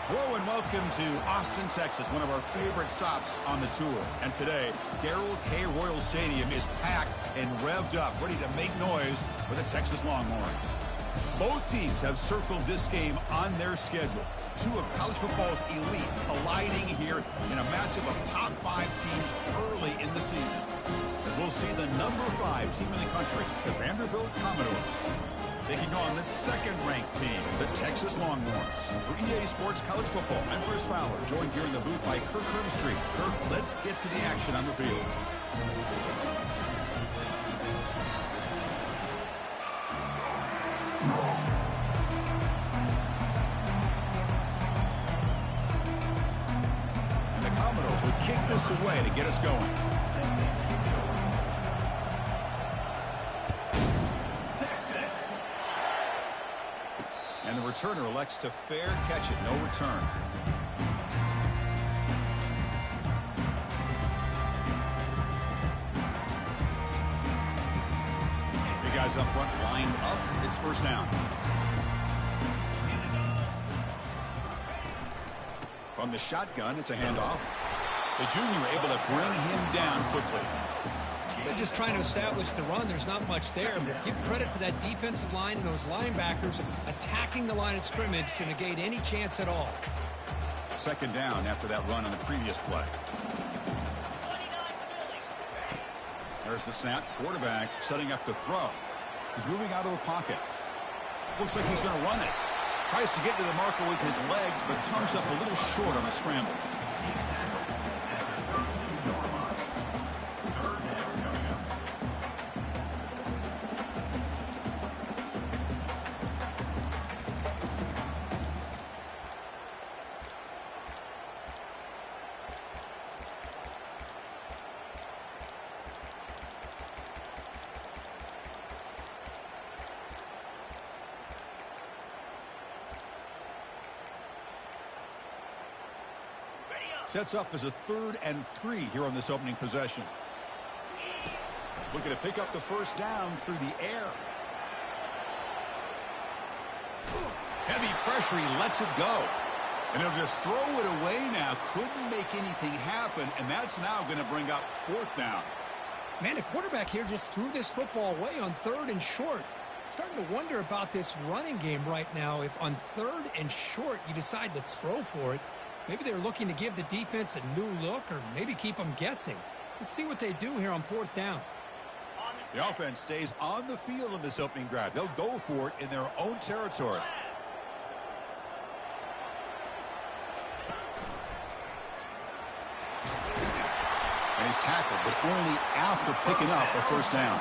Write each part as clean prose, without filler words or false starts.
Hello and welcome to Austin, Texas, one of our favorite stops on the tour. And today, Darrell K. Royal Stadium is packed and revved up, ready to make noise for the Texas Longhorns. Both teams have circled this game on their schedule. Two of college football's elite aligning here in a matchup of top 5 teams early in the season. As we'll see the number 5 team in the country, the Vanderbilt Commodores, taking on the second-ranked team, the Texas Longhorns. For EA Sports College Football, I'm Chris Fowler, joined here in the booth by Kirk Herbstreit. Kirk, let's get to the action on the field. And the Commodores would kick this away to get us going. And the returner elects to fair catch it. No return. Big guys up front lined up. It's first down. From the shotgun, it's a handoff. The junior able to bring him down quickly. They're just trying to establish the run. There's not much there, but give credit to that defensive line and those linebackers attacking the line of scrimmage to negate any chance at all. Second down after that run on the previous play. There's the snap. Quarterback setting up the throw. He's moving out of the pocket. Looks like he's going to run it. Tries to get to the marker with his legs, but comes up a little short on the scramble. Sets up as a 3rd and 3 here on this opening possession. Looking to pick up the first down through the air. Heavy pressure, he lets it go. And he'll just throw it away now. Couldn't make anything happen, and that's now going to bring up 4th down. Man, the quarterback here just threw this football away on 3rd and short. Starting to wonder about this running game right now. If on 3rd and short you decide to throw for it, maybe they're looking to give the defense a new look or maybe keep them guessing. Let's see what they do here on 4th down. The offense stays on the field in this opening drive. They'll go for it in their own territory. And he's tackled, but only after picking up a first down.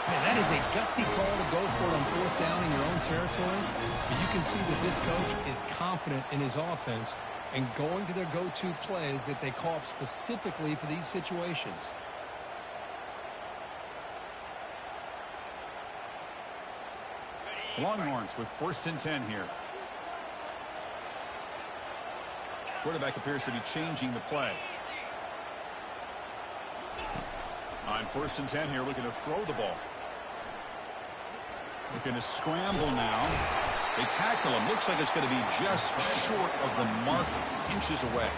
Man, that is a gutsy call to go for it on 4th down in your own territory. But you can see that this coach is confident in his offense and going to their go-to plays that they call up specifically for these situations. Longhorns with 1st and 10 here. Quarterback appears to be changing the play. On 1st and 10 here, looking to throw the ball. Looking to scramble now. They tackle him. Looks like it's going to be just short of the marker, inches away.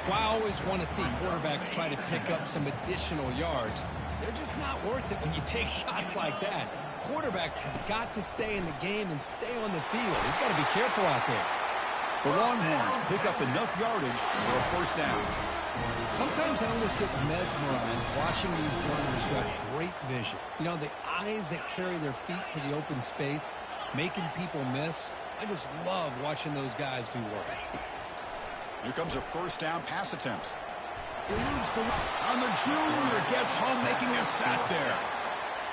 Well, I always want to see quarterbacks try to pick up some additional yards. They're just not worth it when you take shots like that. Quarterbacks have got to stay in the game and stay on the field. He's got to be careful out there. The Longhorns pick up enough yardage for a first down. Sometimes I almost get mesmerized watching these runners who have great vision. You know, the eyes that carry their feet to the open space, making people miss. I just love watching those guys do work. Here comes a first down pass attempt. And the junior gets home, making a sack there.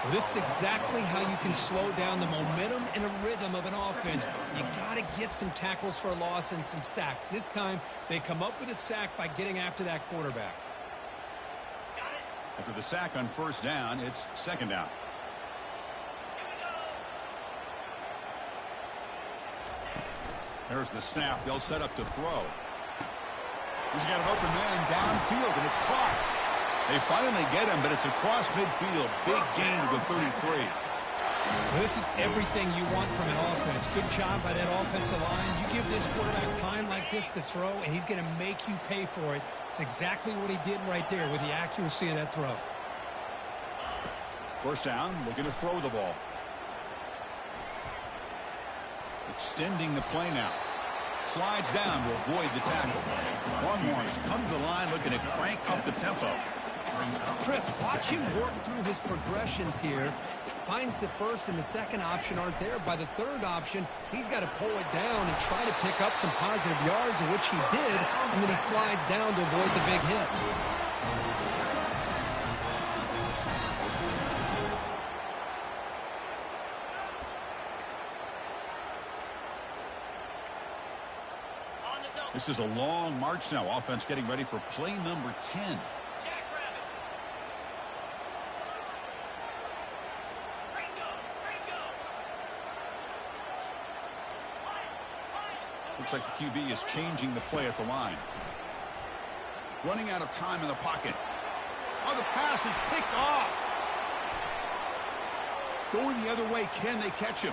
Well, this is exactly how you can slow down the momentum and a rhythm of an offense. You got to get some tackles for a loss and some sacks. This time, they come up with a sack by getting after that quarterback. After the sack on first down, it's 2nd down. There's the snap. They'll set up to throw. He's got an open man downfield, and it's caught. They finally get him, but it's across midfield. Big gain to the 33. This is everything you want from an offense. defense. Good job by that offensive line. You give this quarterback time like this to throw, and he's going to make you pay for it. It's exactly what he did right there with the accuracy of that throw. First down, looking to throw the ball. Extending the play now. Slides down to avoid the tackle. Longhorns come to the line looking to crank up the tempo. Chris, watch him work through his progressions here. Finds the first and the second option aren't there. By the third option, he's got to pull it down and try to pick up some positive yards, which he did, and then he slides down to avoid the big hit. This is a long march now. Offense getting ready for play number 10. Looks like the QB is changing the play at the line. Running out of time in the pocket. Oh, the pass is picked off. Going the other way. Can they catch him?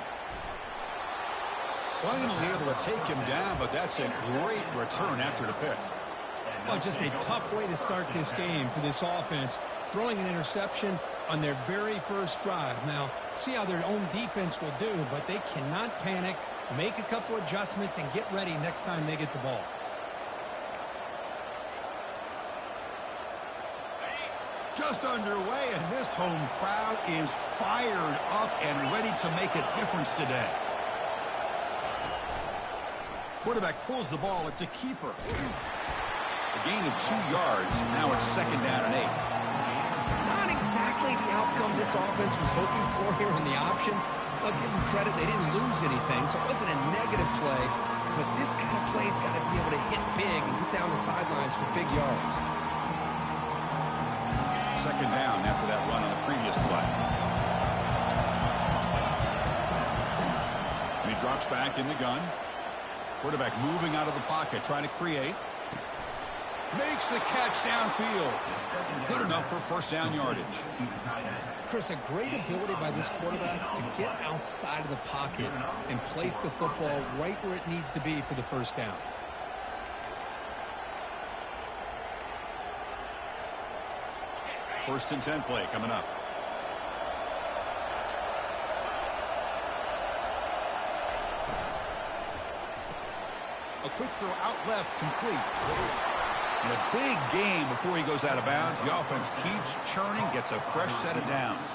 Finally able to take him down, but that's a great return after the pick. Well, just a tough way to start this game for this offense. Throwing an interception on their very first drive. Now, see how their own defense will do, but they cannot panic. Make a couple adjustments and get ready next time they get the ball. Just underway, and this home crowd is fired up and ready to make a difference today. Quarterback pulls the ball. It's a keeper. A gain of 2 yards. Now it's second down and 8. Not exactly the outcome this offense was hoping for here on the option. I'll give them credit. They didn't lose anything, so it wasn't a negative play. But this kind of play's got to be able to hit big and get down the sidelines for big yards. Second down after that run on the previous play. And he drops back in the gun. Quarterback moving out of the pocket, trying to create. Makes the catch downfield. Good enough for first down yardage. Chris, a great ability by this quarterback to get outside of the pocket and place the football right where it needs to be for the first down. First and 10 play coming up. A quick throw out left, complete. And a big game before he goes out of bounds. The offense keeps churning, gets a fresh set of downs.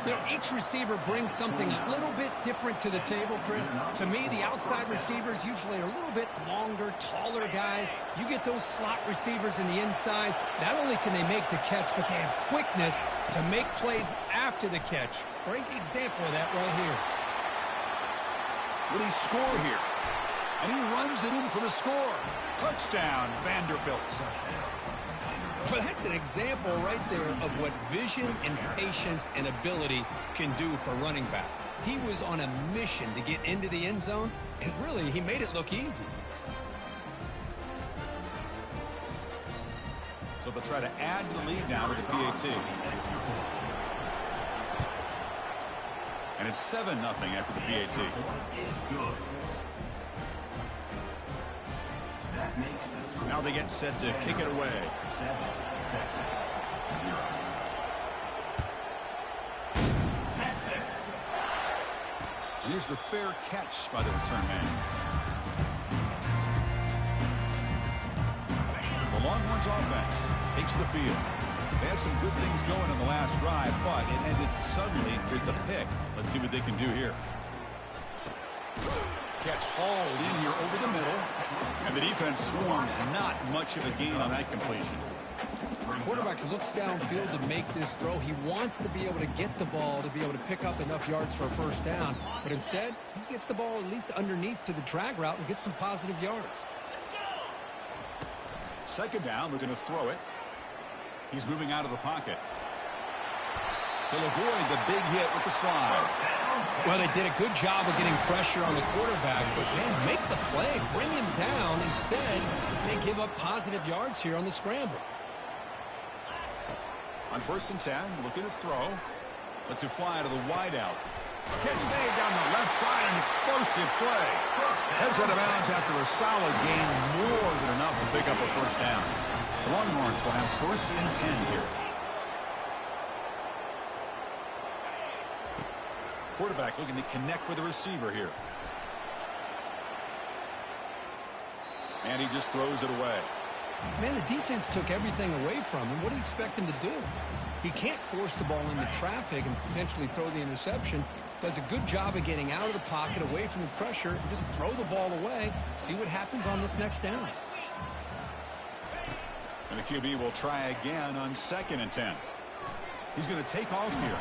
You know, each receiver brings something a little bit different to the table, Chris. To me, the outside receivers usually are a little bit longer, taller guys. You get those slot receivers in the inside. Not only can they make the catch, but they have quickness to make plays after the catch. Great example of that right here. Will he score here? And he runs it in for the score. Touchdown, Vanderbilt. Well, that's an example right there of what vision and patience and ability can do for running back. He was on a mission to get into the end zone, and really, he made it look easy. So they'll try to add to the lead now with the PAT. And it's 7-0 after the PAT. Now they get set to kick it away. And here's the fair catch by the return man. The Longhorns offense takes the field. They had some good things going in the last drive, but it ended suddenly with the pick. Let's see what they can do here. Catch hauled in here over the middle, and the defense swarms. Not much of a gain on that completion. The quarterback looks downfield to make this throw. He wants to be able to get the ball to be able to pick up enough yards for a first down, but instead he gets the ball at least underneath to the drag route and gets some positive yards. Second down, we're going to throw it. He's moving out of the pocket. He'll avoid the big hit with the slide. Well, they did a good job of getting pressure on the quarterback, but man, make the play, bring him down. Instead, they give up positive yards here on the scramble. On first and 10, looking to throw. Lets it fly to the wideout. Catch made down the left side, an explosive play. Heads out of bounds after a solid gain, more than enough to pick up a first down. The Longhorns will have first and 10 here. Quarterback looking to connect with the receiver here. And he just throws it away. Man, the defense took everything away from him. What do you expect him to do? He can't force the ball into traffic and potentially throw the interception. Does a good job of getting out of the pocket, away from the pressure, and just throw the ball away. See what happens on this next down. And the QB will try again on 2nd and 10. He's going to take off here.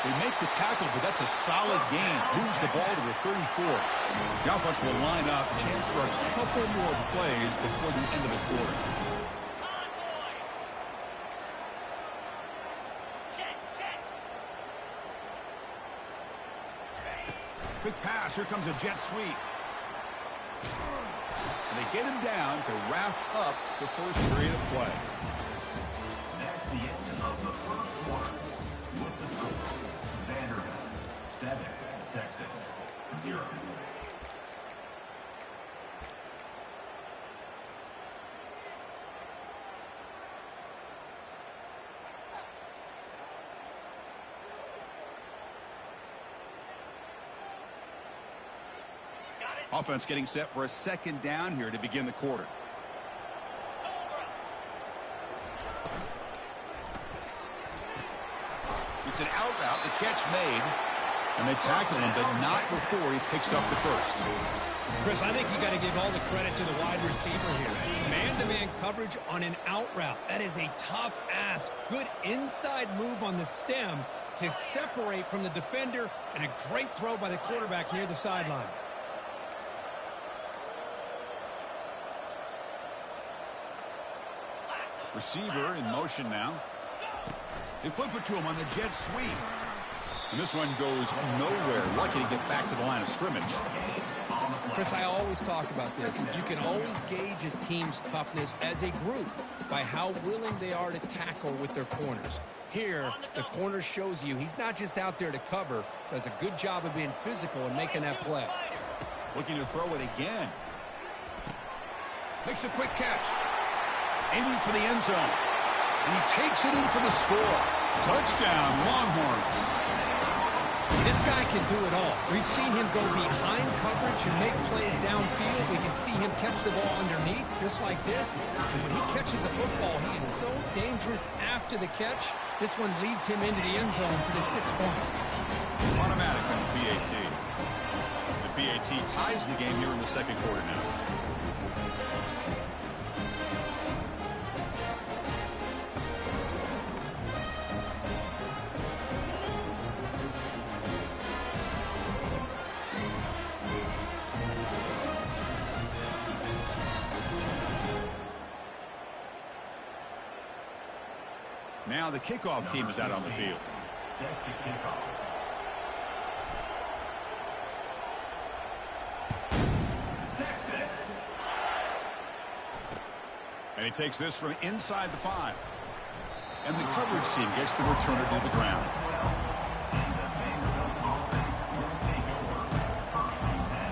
They make the tackle, but that's a solid gain. Moves the ball to the 34. The offense will line up. Chance for a couple more plays before the end of the quarter. Quick pass. Here comes a jet sweep. And they get him down to wrap up the first period of play. That's the end of the first quarter. With the score, Vanderbilt 7, Texas 0. Offense getting set for a 2nd down here to begin the quarter. It's an out route, the catch made, and they tackle him, but not before he picks up the first. Chris, I think you got to give all the credit to the wide receiver here. Man-to-man coverage on an out route. That is a tough ask. Good inside move on the stem to separate from the defender, and a great throw by the quarterback near the sideline. Receiver in motion now. They flip it to him on the jet sweep. And this one goes nowhere. Lucky to get back to the line of scrimmage. Chris, I always talk about this. You can always gauge a team's toughness as a group by how willing they are to tackle with their corners. Here, the corner shows you he's not just out there to cover, does a good job of being physical and making that play. Looking to throw it again. Makes a quick catch. Aiming for the end zone. And he takes it in for the score. Touchdown, Longhorns. This guy can do it all. We've seen him go behind coverage and make plays downfield. We can see him catch the ball underneath, just like this. And when he catches a football, he is so dangerous after the catch. This one leads him into the end zone for the 6 points. Automatic on the PAT. The PAT ties the game here in the 2nd quarter now. Now the kickoff team is out on the field. Set to kickoff. Texas. And he takes this from inside the 5. And the coverage team gets the returner to the ground. And the Vanderbilt offense will take over. 1st and 10.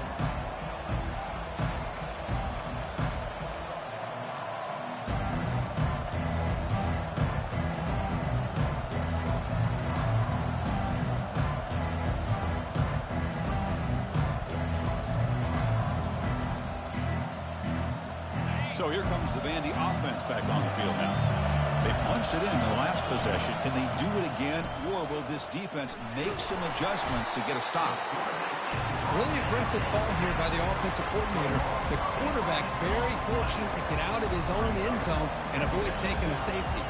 So here comes the Vandy offense back on the field now. They punched it in the last possession. Can they do it again, or will this defense make some adjustments to get a stop? Really aggressive ball here by the offensive coordinator. The quarterback very fortunate to get out of his own end zone and avoid taking a safety.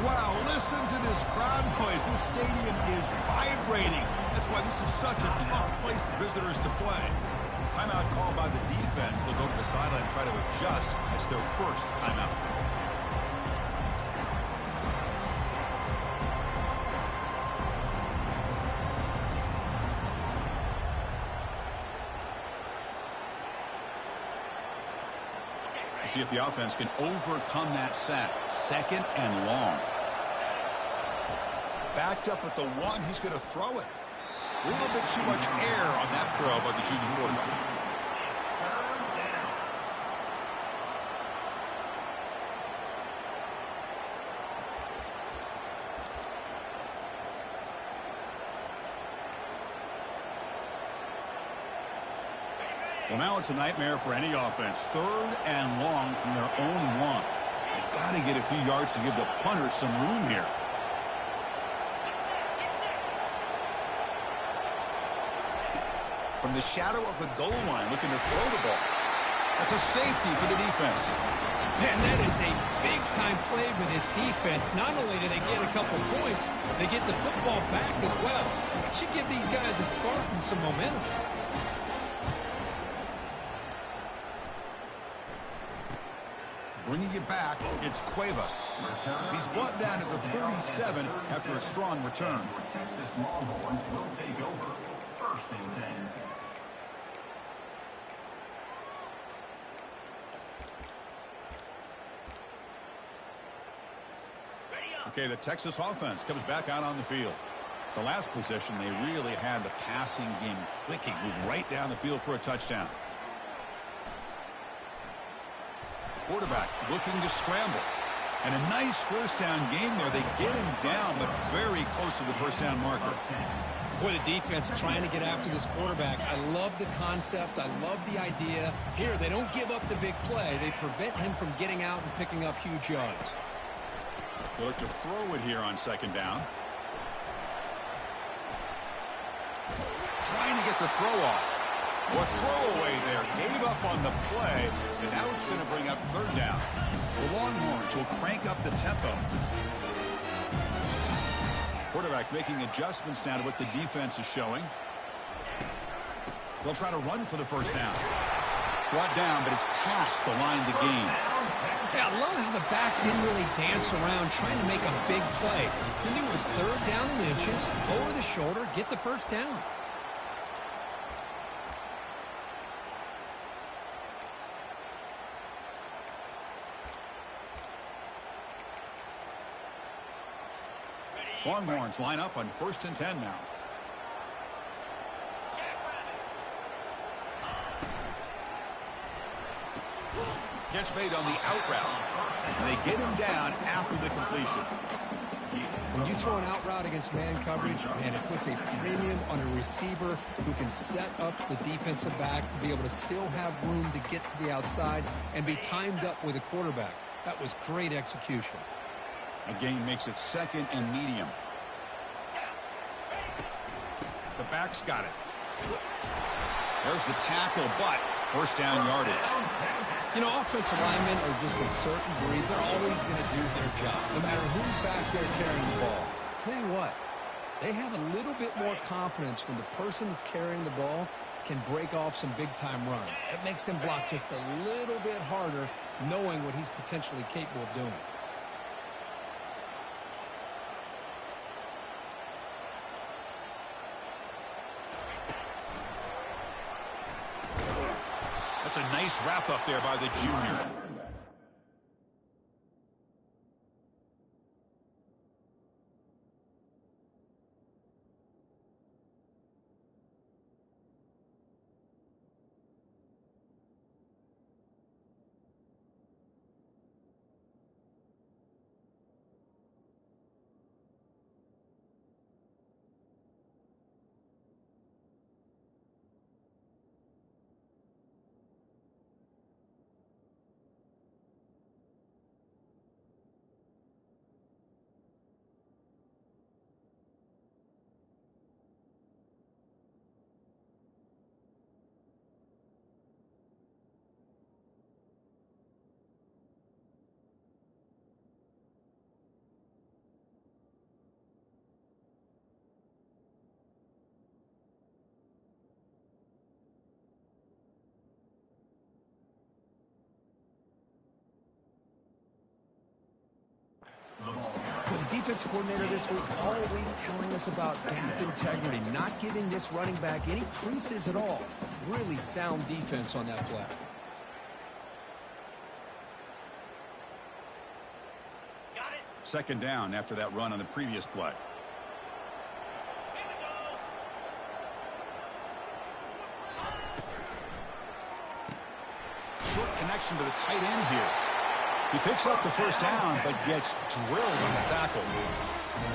Wow, listen to this crowd noise. This stadium is vibrating. That's why this is such a tough place for visitors to play. Timeout called by the defense. They'll go to the sideline and try to adjust. It's their first timeout. See if the offense can overcome that sack. 2nd and long. Backed up at the 1. He's going to throw it. A little bit too much air on that throw by the junior quarterback. Well, now it's a nightmare for any offense. 3rd and long from their own 1. They've got to get a few yards to give the punter some room here. From the shadow of the goal line, looking to throw the ball. That's a safety for the defense. Man, that is a big-time play for this defense. Not only do they get a couple points, they get the football back as well. It should give these guys a spark and some momentum. Bringing it back, it's Cuevas. He's brought down to the 37 after a strong return. Texas Longhorns will take over. 1st and 10. Okay, the Texas offense comes back out on the field. The last possession, they really had the passing game clicking. Moved right down the field for a touchdown. Quarterback looking to scramble. And a nice 1st down gain there. They get him down, but very close to the 1st down marker. Boy, the defense trying to get after this quarterback. I love the concept. I love the idea. Here, they don't give up the big play. They prevent him from getting out and picking up huge yards. They look to throw it here on 2nd down. Trying to get the throw off. Or throwaway there. Gave up on the play. And now it's going to bring up 3rd down. The Longhorns will crank up the tempo. Quarterback making adjustments now to what the defense is showing. They'll try to run for the 1st down. Brought down, but it's past the line to gain. Yeah, I love how the back didn't really dance around trying to make a big play. He knew it was 3rd down and inches, over the shoulder, get the 1st down. Longhorns line up on 1st and 10 now. Catch made on the out route. And they get him down after the completion. When you throw an out route against man coverage, man, it puts a premium on a receiver who can set up the defensive back to be able to still have room to get to the outside and be timed up with a quarterback. That was great execution. Again, makes it 2nd and medium. The back's got it. There's the tackle, but 1st down yardage. You know, offensive linemen are just a certain breed. They're always going to do their job, no matter who's back there carrying the ball. I'll tell you what, they have a little bit more confidence when the person that's carrying the ball can break off some big-time runs. It makes him block just a little bit harder, knowing what he's potentially capable of doing. That's a nice wrap up there by the junior. Well, the defense coordinator this week all week telling us about gap integrity, not giving this running back any creases at all. Really sound defense on that play. Second down after that run on the previous play. Short connection to the tight end here. He picks up the first down, but gets drilled on the tackle.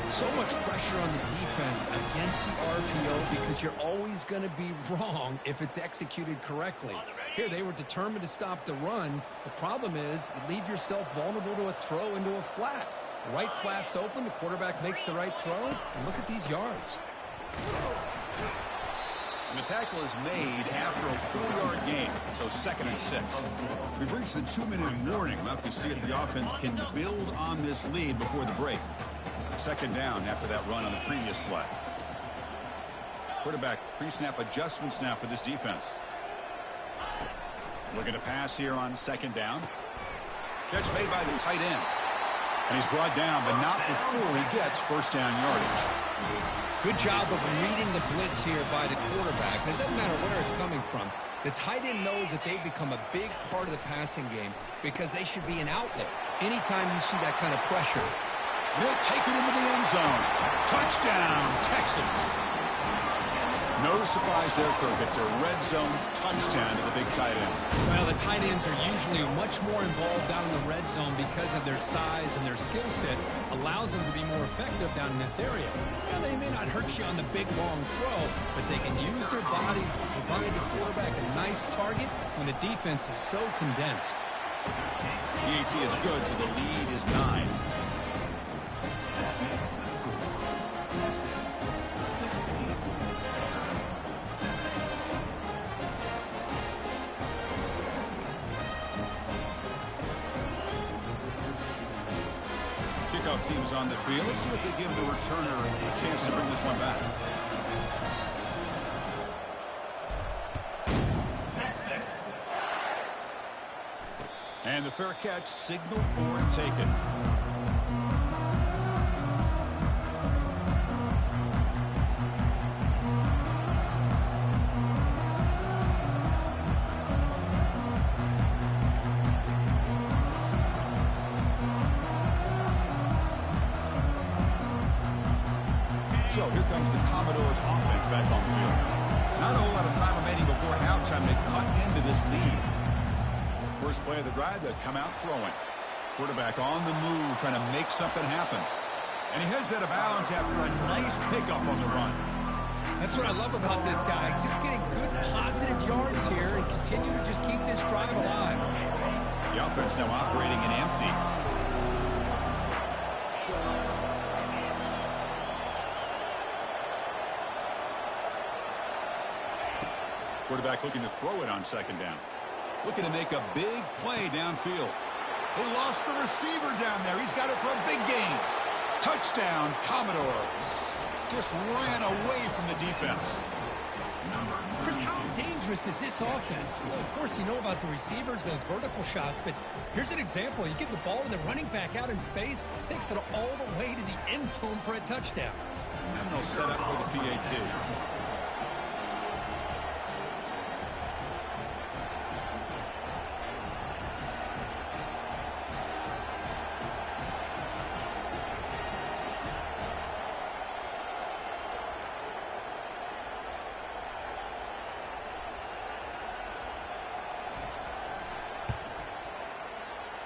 So much pressure on the defense against the RPO because you're always going to be wrong if it's executed correctly. Here, they were determined to stop the run. The problem is you leave yourself vulnerable to a throw into a flat. The right flat's open, the quarterback makes the right throw, and look at these yards. And the tackle is made after a 4-yard gain, so 2nd and 6. We've reached the 2-minute warning. We'll have to see if the offense can build on this lead before the break. Second down after that run on the previous play. Quarterback pre-snap adjustment snap for this defense. Looking to pass here on second down. Catch made by the tight end. And he's brought down, but not before he gets first down yardage. Good job of reading the blitz here by the quarterback. And it doesn't matter where it's coming from. The tight end knows that they've become a big part of the passing game because they should be an outlet anytime you see that kind of pressure. And he'll take it into the end zone. Touchdown, Texas. No surprise there, Kirk. It's a red zone touchdown to the big tight end. Well, the tight ends are usually much more involved down in the red zone because of their size and their skill set allows them to be more effective down in this area. Now, they may not hurt you on the big, long throw, but they can use their bodies to provide the quarterback a nice target when the defense is so condensed. PAT is good, so the lead is 9. Teams on the field. Let's see if they give the returner a chance to bring this one back. Texas. And the fair catch signal for it taken. So here comes the Commodores offense back on the field. Not a whole lot of time remaining before halftime to cut into this lead. First play of the drive, they come out throwing. Quarterback on the move, trying to make something happen. And he heads out of bounds after a nice pickup on the run. That's what I love about this guy. Just getting good positive yards here and continue to just keep this drive alive. The offense now operating in empty. Quarterback looking to throw it on second down. Looking to make a big play downfield. They lost the receiver down there. He's got it for a big gain. Touchdown, Commodores. Just ran away from the defense. Chris, how dangerous is this offense? Well, of course, you know about the receivers, those vertical shots, but here's an example. You get the ball and the running back out in space, takes it all the way to the end zone for a touchdown. And they'll set up for the PAT.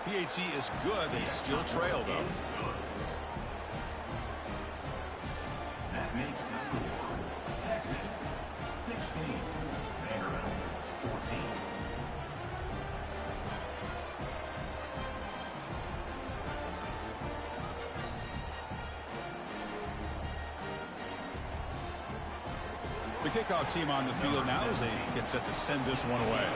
PAT is good. They still trail, though. That makes the score Texas 16, Vanderbilt 14. The kickoff team on the field now as they get set to send this one away.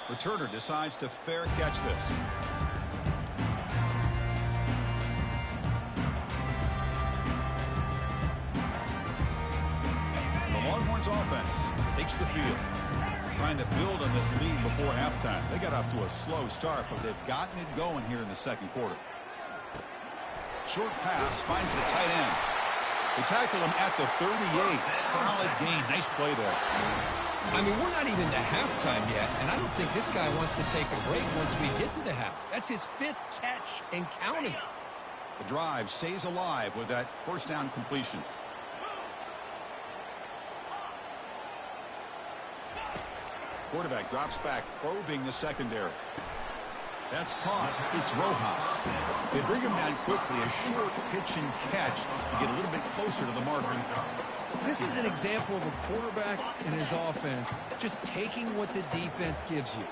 Returner decides to fair catch this. The Longhorns offense takes the field. Trying to build on this lead before halftime. They got off to a slow start, but they've gotten it going here in the second quarter. Short pass finds the tight end. They tackle him at the 38. Solid gain. Nice play there. I mean, we're not even to halftime yet, and I don't think this guy wants to take a break once we get to the half. That's his 5th catch and counting. The drive stays alive with that first down completion. Quarterback drops back, probing the secondary. That's caught. It's Rojas. They bring him down quickly, a short pitch and catch to get a little bit closer to the marker. This is an example of a quarterback and his offense just taking what the defense gives you.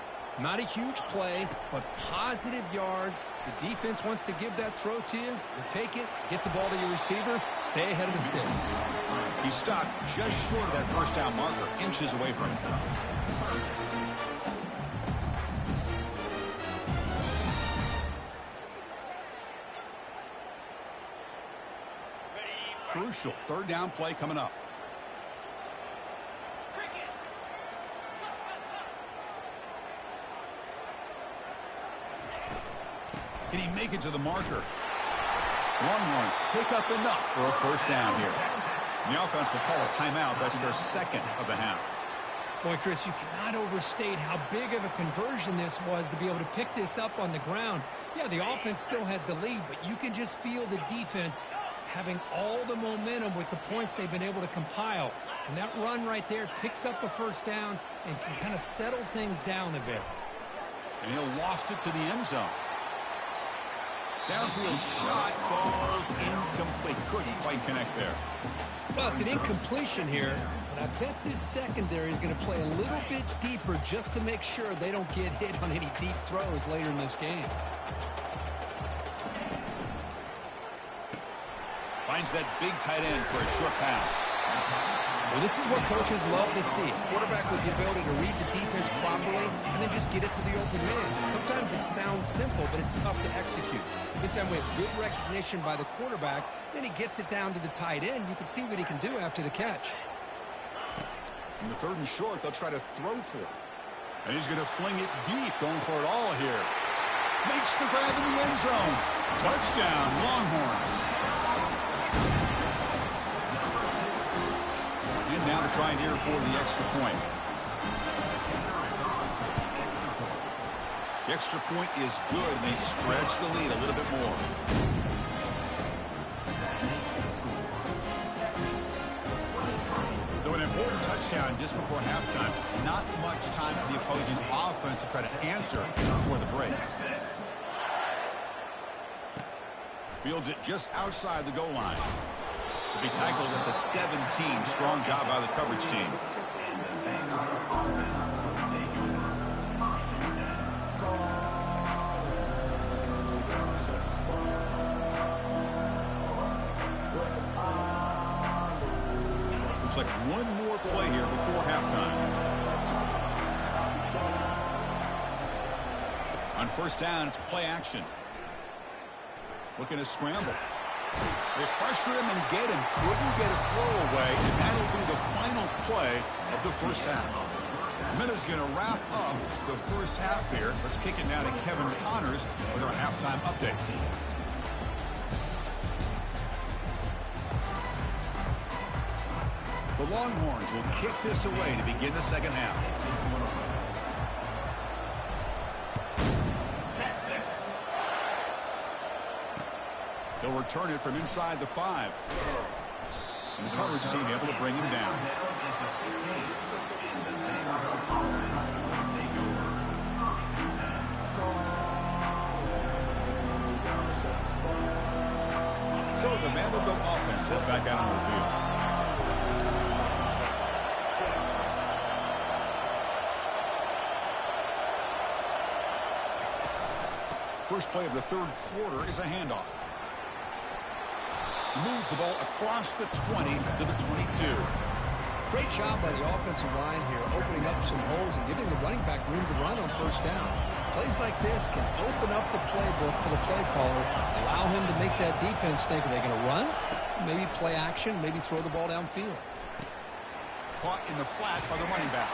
Not a huge play, but positive yards. The defense wants to give that throw to you. You take it, get the ball to your receiver, stay ahead of the sticks. He stopped just short of that first down marker, inches away from it. Crucial third down play coming up. Can he make it to the marker? Longhorns pick up enough for a first down here. The offense will call a timeout. That's their 2nd of the half. Boy, Chris, you cannot overstate how big of a conversion this was to be able to pick this up on the ground. Yeah, the offense still has the lead, but you can just feel the defense having all the momentum with the points they've been able to compile. And that run right there picks up a first down and can kind of settle things down a bit. And he'll loft it to the end zone. Downfield shot falls incomplete. Couldn't quite connect there. Well, it's an incompletion here, but I bet this secondary is going to play a little bit deeper just to make sure they don't get hit on any deep throws later in this game. Finds that big tight end for a short pass. Well, this is what coaches love to see. A quarterback with the ability to read the defense properly and then just get it to the open man. Sometimes it sounds simple, but it's tough to execute. This time we have good recognition by the quarterback. Then he gets it down to the tight end. You can see what he can do after the catch. In the 3rd and short, they'll try to throw for it. And he's going to fling it deep, going for it all here. Makes the grab in the end zone. Touchdown, Longhorns. And now to try and here for the extra point. The extra point is good, and they stretch the lead a little bit more. So an important touchdown just before halftime. Not much time for the opposing offense to try to answer before the break. Fields it just outside the goal line. To be tackled at the 17. Strong job by the coverage team. Looks like one more play here before halftime. On first down, it's play action. Looking to scramble. They pressure him and get him. Couldn't get a throw away, and that'll be the final play of the first half. Minuta's going to wrap up the first half here. Let's kick it now to Kevin Connors with our halftime update. The Longhorns will kick this away to begin the second half. They'll return it from inside the 5. And the coverage team able to bring him down. So the Vanderbilt offense heads back out on the field. First play of the third quarter is a handoff. He moves the ball across the 20 to the 22. Great job by the offensive line here, opening up some holes and giving the running back room to run on first down. Plays like this can open up the playbook for the play caller, allow him to make that defense think, are they going to run? Maybe play action, maybe throw the ball downfield. Caught in the flat by the running back.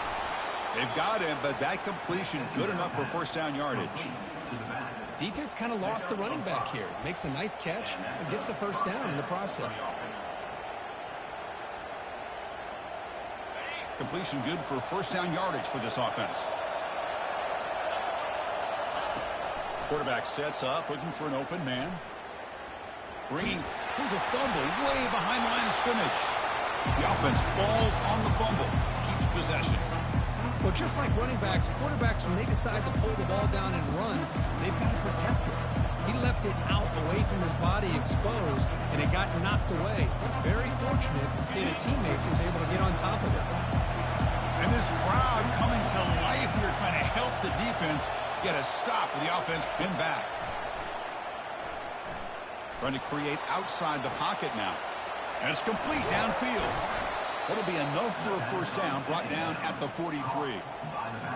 They've got him, but that completion good enough for first down yardage. Defense kind of lost the running back here. Makes a nice catch and gets the first down in the process. completion good for first down yardage for this offense. Quarterback sets up, looking for an open man. Here's a fumble way behind the line of scrimmage. The offense falls on the fumble, keeps possession. Well, just like running backs, quarterbacks, when they decide to pull the ball down and run, they've got to protect it. He left it out away from his body exposed, and it got knocked away. But very fortunate he had a teammate who was able to get on top of it. And this crowd coming to life here, trying to help the defense get a stop with the offense pinned back. Trying to create outside the pocket now. And it's complete downfield. That'll be enough for a first down, brought down at the 43.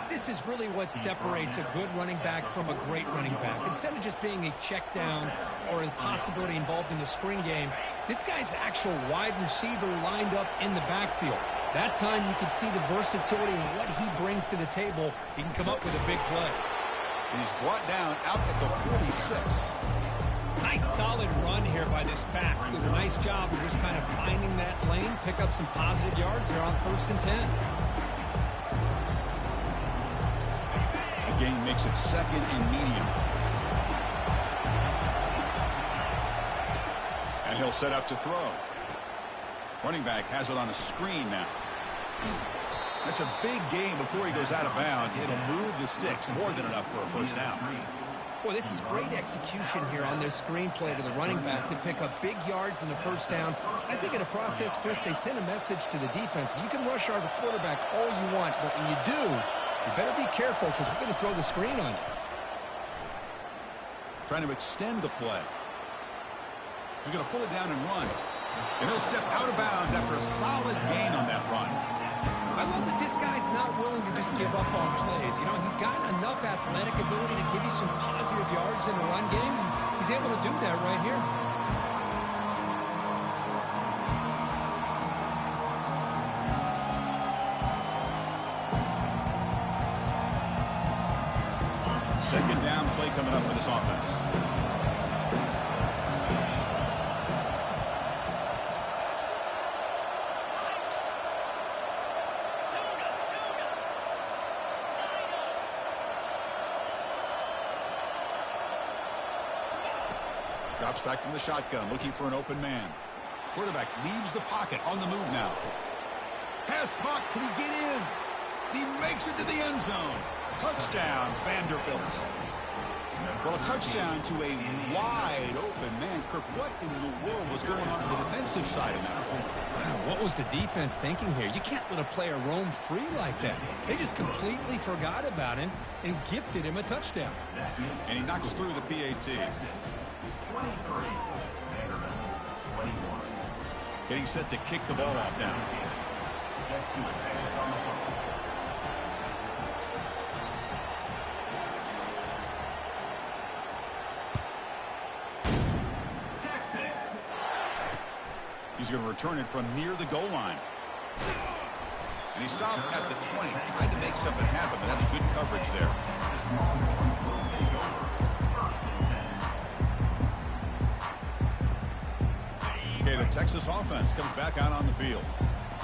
This is really what separates a good running back from a great running back. Instead of just being a check down or a possibility involved in the screen game, this guy's actual wide receiver lined up in the backfield. That time you can see the versatility and what he brings to the table. He can come up with a big play. He's brought down out at the 46. Nice solid run here by this back. Did a nice job of just kind of finding that lane, pick up some positive yards there on 1st and 10. A gain makes it 2nd and medium. And he'll set up to throw. Running back has it on a screen now. That's a big gain before he goes out of bounds. It'll move the sticks, more than enough for a first down. Boy, this is great execution here on this screenplay to the running back to pick up big yards in the first down. I think in the process, Chris, they send a message to the defense. You can rush our quarterback all you want, but when you do, you better be careful because we're going to throw the screen on you. Trying to extend the play. He's going to pull it down and run. And he'll step out of bounds after a solid gain on that run. I love that this guy's not willing to just give up on plays. You know, he's got enough athletic ability to give you some positive yards in the run game, and he's able to do that right here. Second down play coming up for this offense. Drops back from the shotgun, looking for an open man. Quarterback leaves the pocket, on the move now. Pass caught, can he get in? He makes it to the end zone. Touchdown, Vanderbilt. Well, a touchdown to a wide open man. Kirk, what in the world was going on the defensive side of that? Wow, what was the defense thinking here? You can't let a player roam free like that. They just completely forgot about him and gifted him a touchdown. And he knocks through the PAT. 23, Vanderbilt, 21. Getting set to kick the ball off now. Set to advance on the football. Texas. He's going to return it from near the goal line. And he stopped at the 20, tried to make something happen, but that's good coverage there. Okay, the Texas offense comes back out on the field.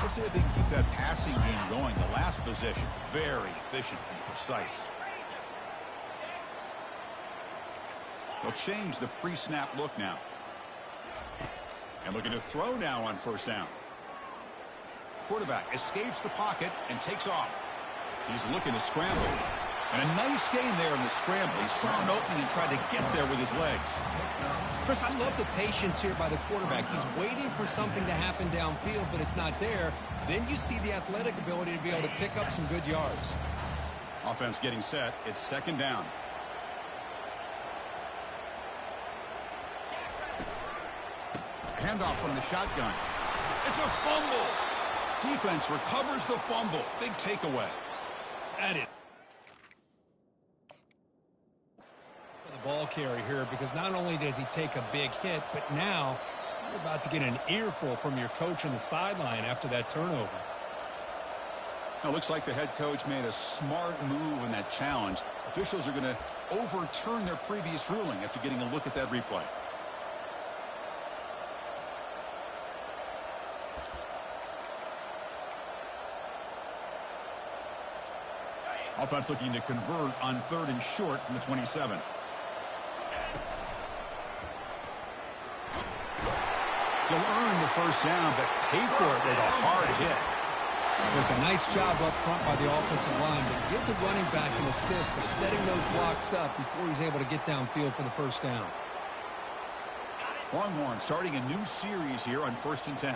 Let's see if they can keep that passing game going. The last possession, very efficient and precise. They'll change the pre-snap look now. And looking to throw now on first down. Quarterback escapes the pocket and takes off. He's looking to scramble. And a nice gain there in the scramble. He saw an opening and tried to get there with his legs. Chris, I love the patience here by the quarterback. He's waiting for something to happen downfield, but it's not there. Then you see the athletic ability to be able to pick up some good yards. Offense getting set. It's second down. Handoff from the shotgun. It's a fumble. Defense recovers the fumble. Big takeaway. That is for the ball carrier here, because not only does he take a big hit, but now you're about to get an earful from your coach on the sideline after that turnover. Now, looks like the head coach made a smart move in that challenge. Officials are going to overturn their previous ruling after getting a look at that replay. Offense looking to convert on 3rd and short from the 27. He'll earn the first down, but pay for it with a hard hit. There's a nice job up front by the offensive line, but give the running back an assist for setting those blocks up before he's able to get downfield for the first down. Longhorn starting a new series here on 1st and 10.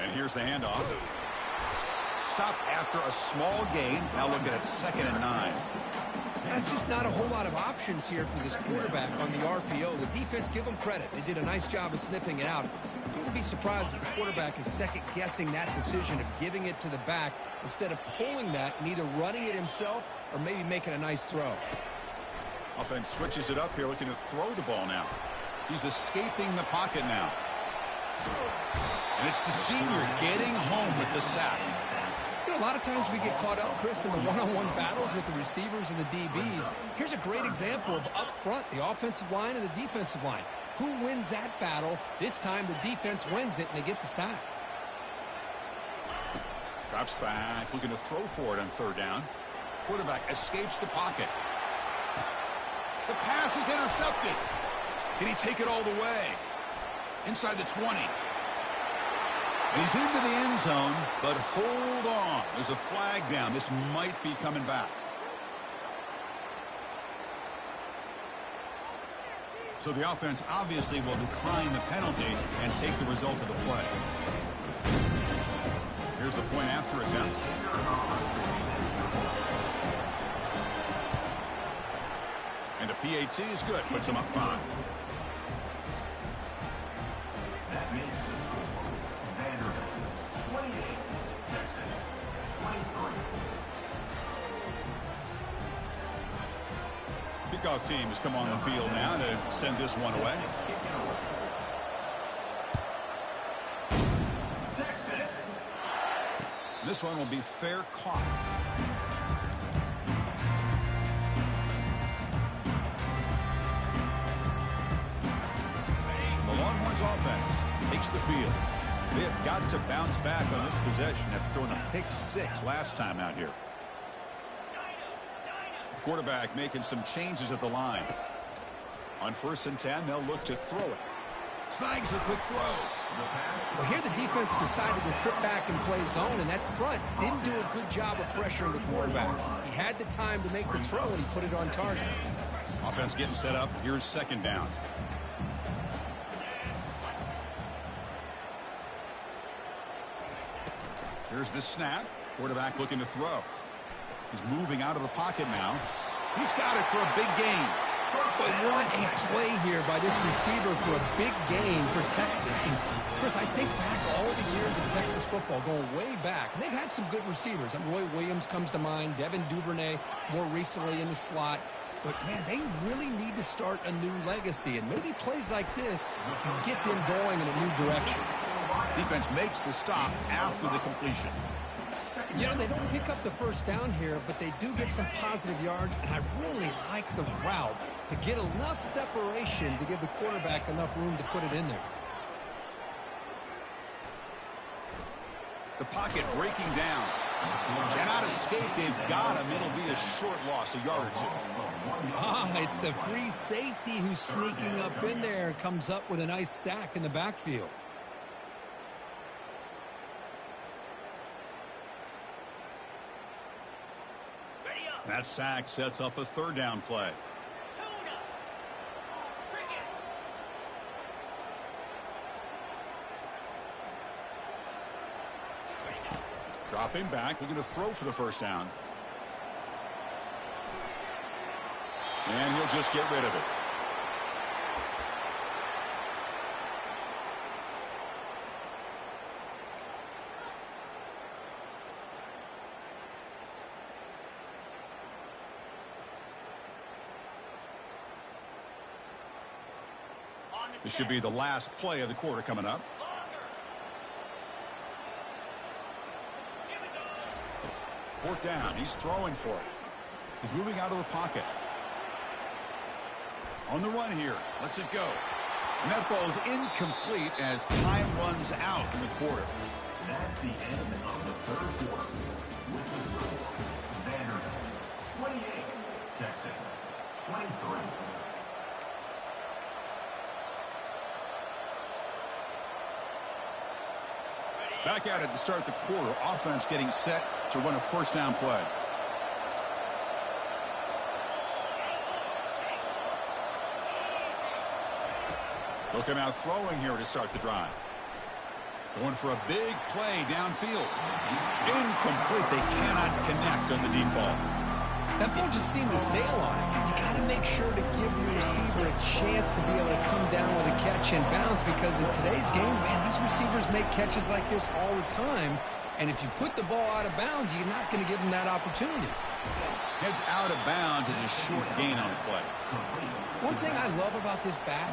And here's the handoff. Stop after a small gain. Now looking at 2nd and 9. That's just not a whole lot of options here for this quarterback on the RPO. The defense, give them credit. They did a nice job of sniffing it out. I wouldn't be surprised if the quarterback is second-guessing that decision of giving it to the back instead of pulling that and either running it himself or maybe making a nice throw. Offense switches it up here, looking to throw the ball now. He's escaping the pocket now. And it's the senior getting home with the sack. You know, a lot of times we get caught up, Chris, in the one-on-one battles with the receivers and the DBs. Here's a great example of up front, the offensive line and the defensive line. Who wins that battle? This time the defense wins it, and they get the sack. Drops back, looking to throw for it on 3rd down. Quarterback escapes the pocket. The pass is intercepted. Can he take it all the way? Inside the 20. And he's into the end zone, but hold on. There's a flag down. This might be coming back. So the offense obviously will decline the penalty and take the result of the play. Here's the point after attempt. And the PAT is good. Puts him up 5. That makes the score. Vanderbilt 28, Texas 23. Kickoff team has come on the field now to send this one away. Texas. This one will be fair caught. The Longhorns offense takes the field. They have got to bounce back on this possession after throwing a pick 6 last time out here. Quarterback making some changes at the line. On 1st and 10, they'll look to throw it. Snags a quick throw. Well, here the defense decided to sit back and play zone, and that front didn't do a good job of pressuring the quarterback. He had the time to make the throw, and he put it on target. Offense getting set up. Here's 2nd down. Here's the snap. Quarterback looking to throw. He's moving out of the pocket now. He's got it for a big gain. But what a play here by this receiver for a big gain for Texas. And, Chris, I think back all the years of Texas football, going way back, and they've had some good receivers. Roy Williams comes to mind, Devin Duvernay more recently in the slot. But, man, they really need to start a new legacy, and maybe plays like this can get them going in a new direction. Defense makes the stop after the completion. You know, they don't pick up the first down here, but they do get some positive yards, and I really like the route to get enough separation to give the quarterback enough room to put it in there. The pocket breaking down. Cannot escape. They've got him. It'll be a short loss, a yard or 2. It's the free safety who's sneaking up in there. Comes up with a nice sack in the backfield. That sack sets up a 3rd down play. Dropping back, looking to throw for the first down. And he'll just get rid of it. This should be the last play of the quarter coming up. Fourth down. He's throwing for it. He's moving out of the pocket. On the run here. Lets it go. And that falls incomplete as time runs out in the quarter. That's the end of the third quarter. With the score, Vanderbilt 28, Texas 23. Back at it to start the quarter. Offense getting set to run a first down play. They'll come out throwing here to start the drive. Going for a big play downfield. Incomplete. They cannot connect on the deep ball. That ball just seemed to sail on it. You got to make sure to give your receiver a chance to be able to come down with a catch and bounce, because in today's game, man, these receivers make catches like this all the time. And if you put the ball out of bounds, you're not going to give them that opportunity. Heads out of bounds is a short gain on the play. One thing I love about this back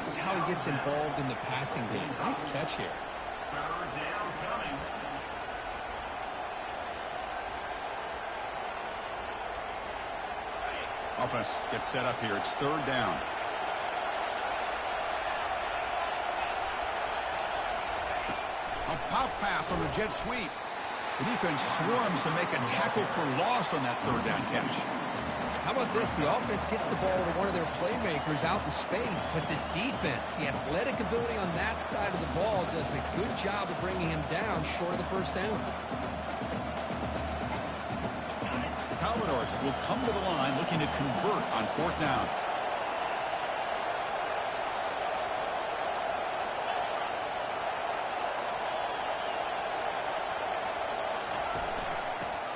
is how he gets involved in the passing game. Nice catch here. Third down coming. Offense gets set up here. It's third down. A pop pass on the jet sweep. The defense swarms to make a tackle for loss on that third down catch. How about this? The offense gets the ball to one of their playmakers out in space, but the defense, the athletic ability on that side of the ball, does a good job of bringing him down short of the first down. The Commodores will come to the line looking to convert on fourth down.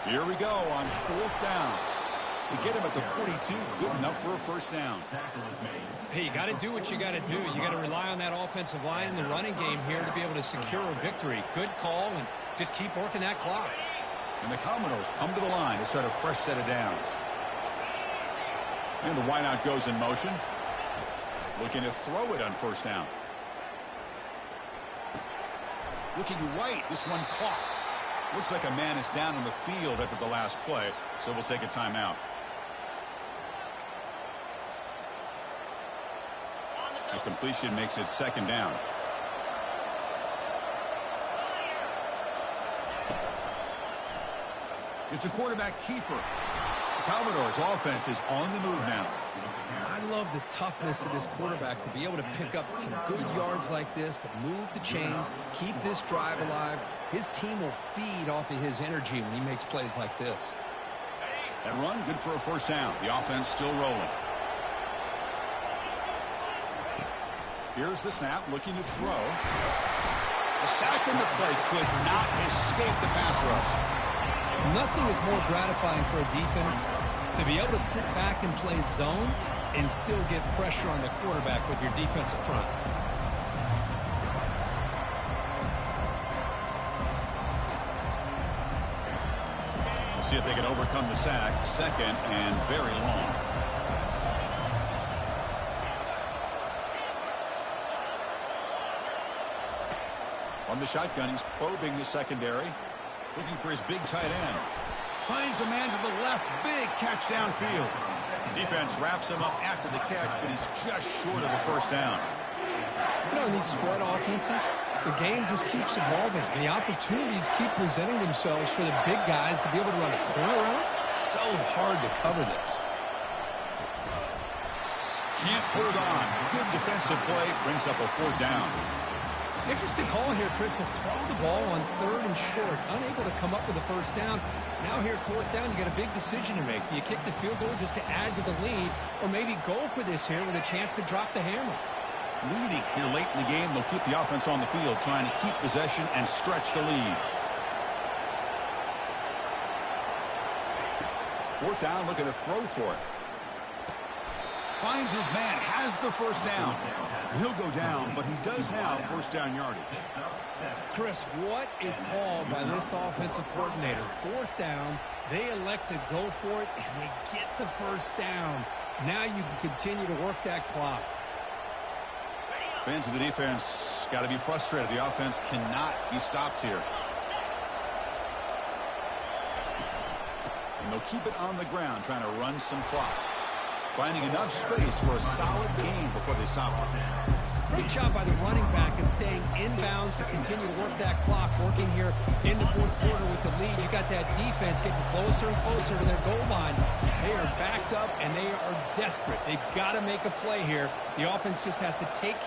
Here we go on fourth down. They get him at the 42, good enough for a first down. Hey, you got to do what you got to do. You got to rely on that offensive line in the running game here to be able to secure a victory. Good call, and just keep working that clock. And the Commodores come to the line to set a fresh set of downs. And the wideout goes in motion. Looking to throw it on first down. Looking right, this one caught. Looks like a man is down on the field after the last play, so we'll take a timeout. A completion makes it second down. It's a quarterback keeper. The Commodores' offense is on the move now. I love the toughness of this quarterback to be able to pick up some good yards like this, to move the chains, keep this drive alive. His team will feed off of his energy when he makes plays like this. That run, good for a first down. The offense still rolling. Here's the snap, looking to throw. The sack in the play could not escape the pass rush. Nothing is more gratifying for a defense to be able to sit back and play zone and still get pressure on the quarterback with your defensive front. We'll see if they can overcome the sack. Second and very long. On the shotgun, he's probing the secondary. Looking for his big tight end. Finds a man to the left. Big catch downfield. Defense wraps him up after the catch, but he's just short of a first down. You know, in these spread offenses, the game just keeps evolving, and the opportunities keep presenting themselves for the big guys to be able to run a corner out. So hard to cover this. Can't hold on. Good defensive play. Brings up a fourth down. Interesting call here, Chris, to throw the ball on third and short. Unable to come up with a first down. Now here at fourth down, you got a big decision to make. Do you kick the field goal just to add to the lead, or maybe go for this here with a chance to drop the hammer? Leading here late in the game, they'll keep the offense on the field, trying to keep possession and stretch the lead. Fourth down, looking to throw for it. Finds his man, has the first down. He'll go down, but he does have first down yardage. Chris, what a call by this offensive coordinator. Fourth down, they elect to go for it, and they get the first down. Now you can continue to work that clock. Fans of the defense got to be frustrated. The offense cannot be stopped here. And they'll keep it on the ground, trying to run some clock. Finding enough space for a solid gain before they stop it. Great job by the running back of staying inbounds to continue to work that clock, working here in the fourth quarter with the lead. You got that defense getting closer and closer to their goal line. They are backed up, and they are desperate. They've got to make a play here. The offense just has to take care